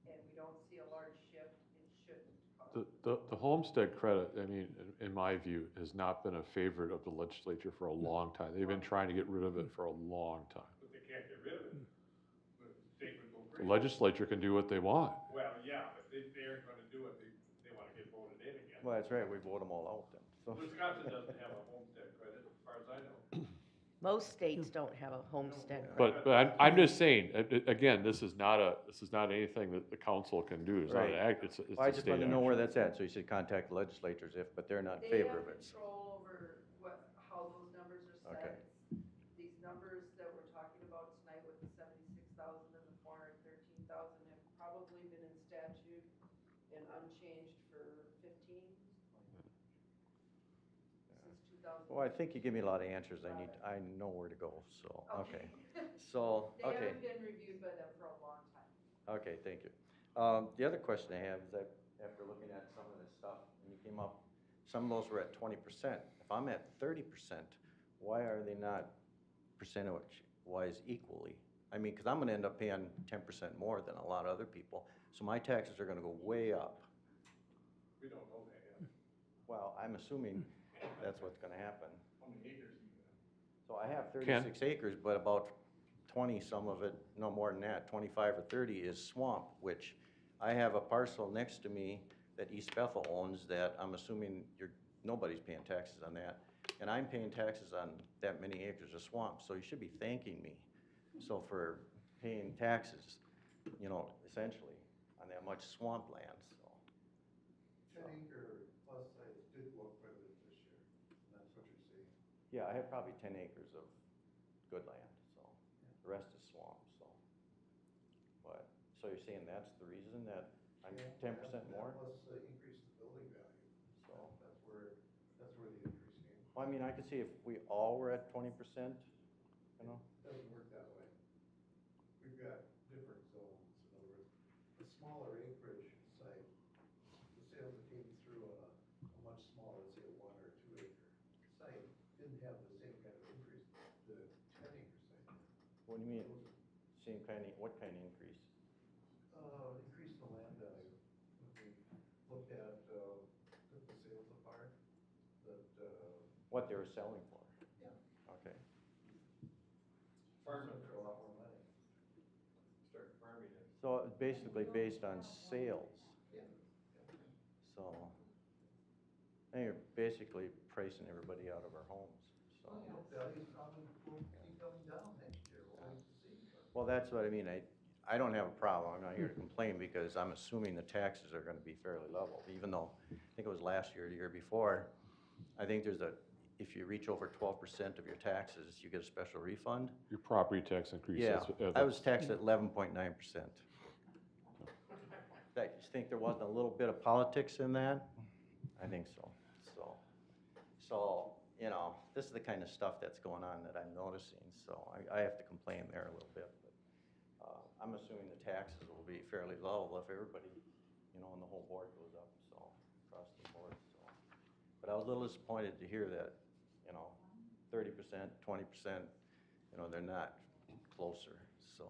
and we don't see a large shift, it shouldn't cause. The homestead credit, I mean, in my view, has not been a favorite of the legislature for a long time. They've been trying to get rid of it for a long time. But they can't get rid of it. The state would go The crazy. legislature can do what they want. Well, yeah, but they aren't gonna do it, they wanna get voted in again. Well, that's right, we vote them all out then. So. Wisconsin doesn't have a homestead credit, as far as I know. Most states don't have a homestead. But I'm just saying, again, this is not anything that the council can do. It's not an Right. act, it's Well, a I just state wanted to know action. where that's at, so you said contact the legislatures if, but they're not in favor of it. They have control over how those numbers are Okay. set. These numbers that we're talking about tonight with the 76,000 and the 413,000 have probably been in statute and unchanged for 15, since 2000. Well, I think you give me a lot of answers. I know where to go, so, okay. So, They okay, haven't been reviewed by them for a long time. okay, thank you. The other question I have is that after looking at some of this stuff, and you came up, some of those were at 20%. If I'm at 30%, why are they not percentage-wise equally? I mean, because I'm gonna end up paying 10% more than a lot of other people, so my taxes are gonna go way up. We don't know that yet. Well, I'm assuming that's what's gonna happen. How many acres do you have? So I have Ken? 36 acres, but about 20, some of it, no more than that, 25 or 30 is swamp, which I have a parcel next to me that East Bethel owns that I'm assuming nobody's paying taxes on that. And I'm paying taxes on that many acres of swamp, so you should be thanking me. So for paying taxes, you know, essentially, on that much swamp land, so. 10-acre plus sites did go up quite a bit this year, and that's what you're seeing. Yeah, I have probably 10 acres of good land, so the rest is swamp, so. But, so you're saying that's the reason that I'm Yeah, 10% that more? plus the increase in the building value. So, That's where the increase came. well, I mean, I could see if we all were at 20%, you know? Doesn't work that way. We've got different zones. In other words, a smaller acreage site, the sales that came through on a much smaller, let's say a 1 or 2 acre site, didn't have the same kind of increase the 10-acre site did. What do you mean? Same kind of, what kind of increase? Increase in the land value. When we looked at, took the sales apart, that, What they were selling for? yeah, Okay. farming for a lot more money. Start farming it. So it's basically based on sales, Yeah. so. And you're basically pricing everybody out of our homes, so. Well, you know, values probably will keep coming down next year. We'll wait to see. But Well, that's what I mean. I don't have a problem. I'm not here to complain because I'm assuming the taxes are gonna be fairly level, even though, I think it was last year, the year before, I think if you reach over 12% of your taxes, you get a special refund. Your property tax increase. Yeah, that's- I was taxed at 11.9%. You think there wasn't a little bit of politics in that? I think so, you know, this is the kind of stuff that's going on that I'm noticing, so I have to complain there a little bit, but, I'm assuming the taxes will be fairly low if everybody, you know, and the whole board goes up, so, across the board, so. But I was a little disappointed to hear that, you know, 30%, 20%, you know, they're not closer, so.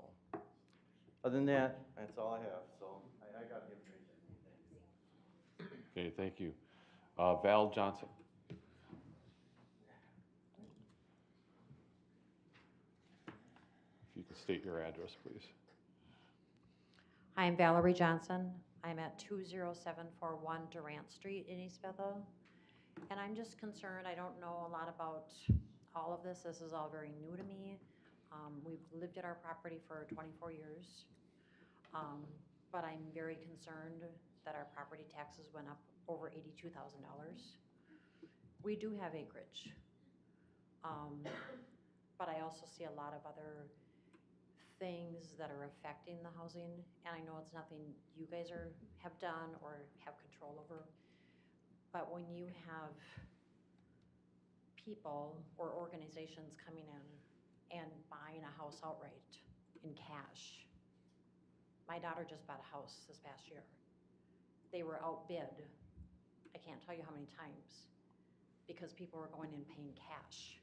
Other than that, that's all I have, so I got the information. Okay, thank you. Val Johnson. If you could state your address, please. I'm Valerie Johnson. I'm at 20741 Durant Street in East Bethel. And I'm just concerned, I don't know a lot about all of this. This is all very new to me. We've lived at our property for 24 years. But I'm very concerned that our property taxes went up over $82,000. We do have acreage. But I also see a lot of other things that are affecting the housing, and I know it's nothing you guys have done or have control over, but when you have people or organizations coming in and buying a house outright in cash. My daughter just bought a house this past year. They were outbid, I can't tell you how many times, because people were going in paying cash,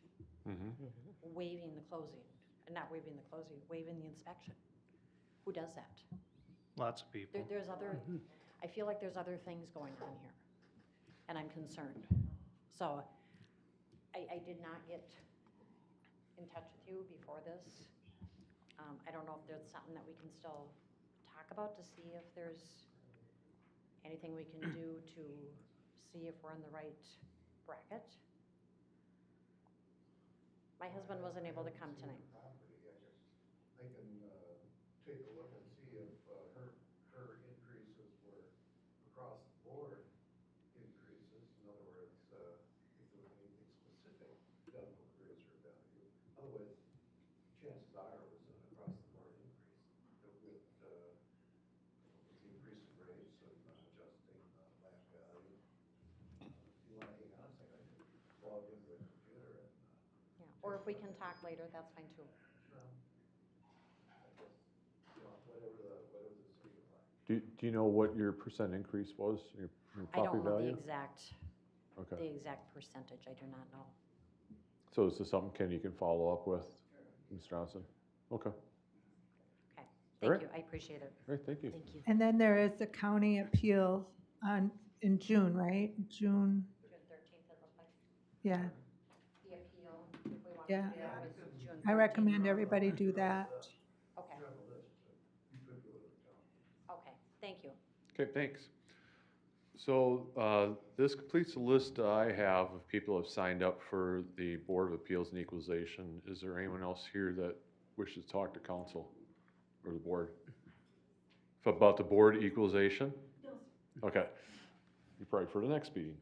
waiving the closing. Not waiving the closing, waiving the inspection. Who does that? Lots of people. There's other, I feel like there's other things going on here, and I'm concerned. So I did not get in touch with you before this. I don't know if there's something that we can still talk about to see if there's anything we can do to see if we're in the right bracket. My husband wasn't able to come tonight. Property, I can, take a look and see if, her increases were across the board increases. In other words, if there was anything specific done to raise her value. Otherwise, chances are it was an across the board increase with the increase in rates and adjusting land value. If you wanna hang on a second, I can log into the computer and, Yeah, or if we can talk later, that's fine too. whatever the city would like. Do you know what your percent increase was, your I property don't know the value? the exact percentage, I do not know. So is this something, Ken, you can follow up with, Ms. Johnson? Okay, all Okay, All right. thank you, I appreciate it. right, thank you. Thank you. And then there is the county appeal in June, right? June, June 13th, it looked like. yeah. The appeal, if we want Yeah. to do it, was June 13th. I recommend everybody do that. Okay, You're on the list, but you could go to the county. okay, thank you. Okay, thanks. So this completes the list I have of people who have signed up for the Board of Appeals and Equalization. Is there anyone else here that wishes to talk to council or the board? About the board equalization? Okay, you probably for the next meeting.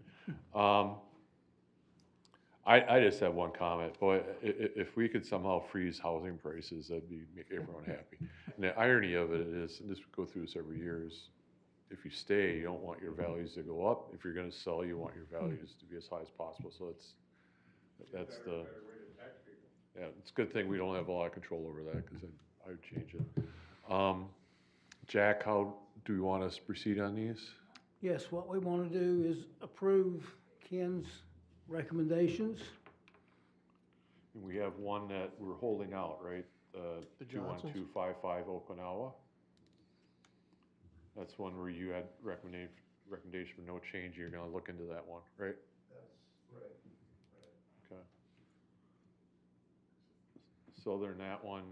I just have one comment. Boy, if we could somehow freeze housing prices, that'd make everyone happy. And the irony of it is, and this we go through this every year, is if you stay, you don't want your values to go up. If you're gonna sell, you want your values to be as high as possible. So that's the, yeah, it's a good thing we don't have a lot of control over that, because I would change it. Jack, how do you want us to proceed on these? Yes, what we want to do is approve Ken's recommendations. And we have one that we're holding out, right? The Johnsons? 21255 Okinawa. That's one where you had recommendation for no change. You're gonna look into that one, right? That's right. Okay. So other than that one,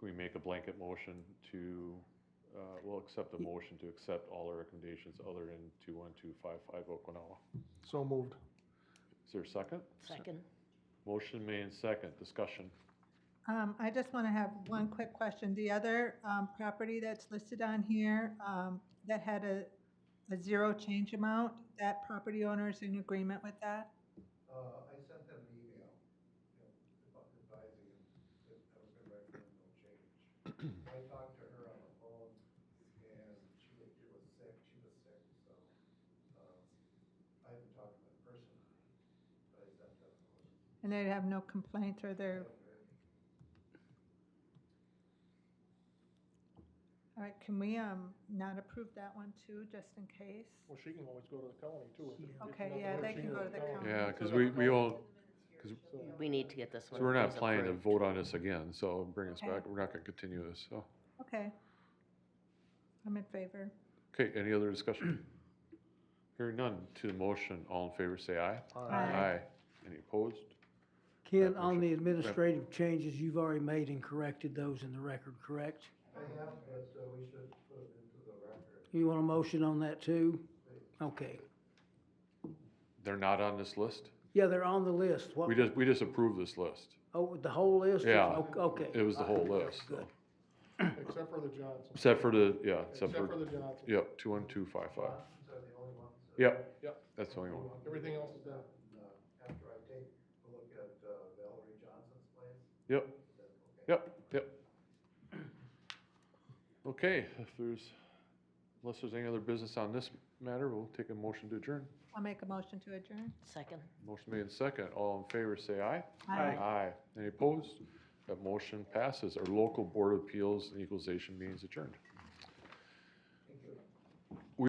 we make a blanket motion to, we'll accept the motion to accept all the recommendations other than 21255 Okinawa. So moved. Is there a second? Second. Motion made and second, discussion. I just want to have one quick question. The other property that's listed on here that had a zero change amount, that property owner is in agreement with that? I sent them an email, advising them that I was gonna recommend no change. I talked to her on the phone, and she was sick, so, I haven't talked to them personally, but I sent them a note. And they have no complaints or they're, all right, can we not approve that one too, just in case? Well, she can always go to the county too. Okay, yeah, they can go to the county. Yeah, because we all, We need to get this so one. we're not please planning to approved. vote on this again, so bring us Okay. back. We're not gonna continue this, so. Okay. I'm in favor. Okay, any other discussion? Hearing none, to the motion, all in favor say aye. Aye. Any opposed? Ken, That on the motion- administrative changes, you've already made and corrected those in the record, correct? I have, but we should put it into the record. You want a motion on that too? Okay. They're not on this list? Yeah, they're on the list. What, We just approved this list. oh, the whole list? Yeah. Okay. It was the whole list, so. Good. Except for the Johnsons. Except for the, yeah, Except for the Johnsons. yep, 21255. Johnsons are the only ones. Yep, Yep. that's the only one. Everything else is done. After I take a look at Valerie Johnson's place, Yep, is that okay? yep. Okay, unless there's any other business on this matter, we'll take a motion to adjourn. I'll make a motion to adjourn. Second. Motion made in second. All in favor, say aye. Aye. Aye. Any opposed? That motion passes. Our local Board of Appeals and Equalization meeting is adjourned.